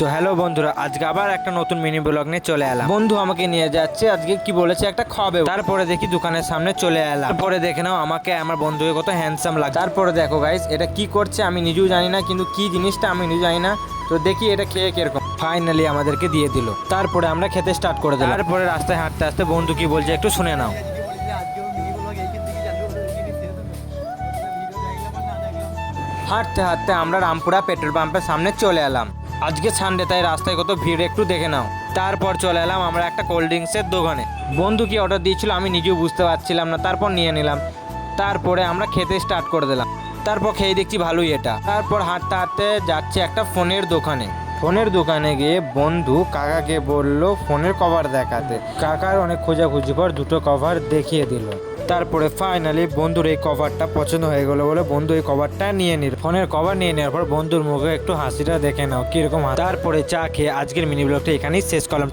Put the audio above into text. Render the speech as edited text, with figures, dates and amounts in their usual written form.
তো হ্যালো বন্ধুরা, আজকে আবার একটা নতুন মিনি ব্লগ নিয়ে চলে এলাম। বন্ধু আমাকে নিয়ে যাচ্ছে, আজকে কি বলেছে একটা খাবে। তারপরে দেখি দোকানের সামনে চলে এলাম। তারপরে দেখে নাও আমাকে আমার বন্ধুকে কত হ্যান্ডসাম লাগে। তারপরে দেখো গাইস, এটা কি করছে আমি নিজেও জানি না, কিন্তু কি জিনিসটা আমি নিজেও জানি না। তো দেখি এটা খেয়ে কিরকম। ফাইনালি আমাদেরকে দিয়ে দিল। তারপরে আমরা খেতে স্টার্ট করে দিলাম। তারপরে রাস্তায় হাঁটতে হাঁটতে বন্ধু কি বলছে একটু শুনে নাও। হাঁটতে হাঁটতে আমরা রামপুরা পেট্রোল পাম্পের সামনে চলে এলাম। আজকে সানডে, তাই রাস্তায় কত ভিড় একটু দেখে নাও। তারপর চলে এলাম আমরা একটা কোল্ড ড্রিঙ্কসের দোকানে। বন্ধু কি অর্ডার দিয়েছিল আমি নিজেও বুঝতে পারছিলাম না, তারপর নিয়ে নিলাম। তারপরে আমরা খেতে স্টার্ট করে দিলাম। তারপর খেয়ে দেখছি ভালোই এটা। তারপর হাঁটতে হাঁটতে যাচ্ছে একটা ফোনের দোকানে। ফোনের দোকানে গিয়ে বন্ধু কাকাকে বলল ফোনের কভার দেখাতে। কাকার অনেক খোঁজাখুঁজি পর দুটো কভার দেখিয়ে দিল। তারপরে ফাইনালি বন্ধুর এই কভারটা পছন্দ হয়ে গেল বলে বন্ধু এই কভারটা নিয়ে নিল। ফোনের কভার নিয়ে নেওয়ার পর বন্ধুর মুখে একটু হাসিটা দেখে নাও কিরকম। তারপরে চা খেয়ে আজকের মিনি ব্লগটা এখানেই শেষ করলাম।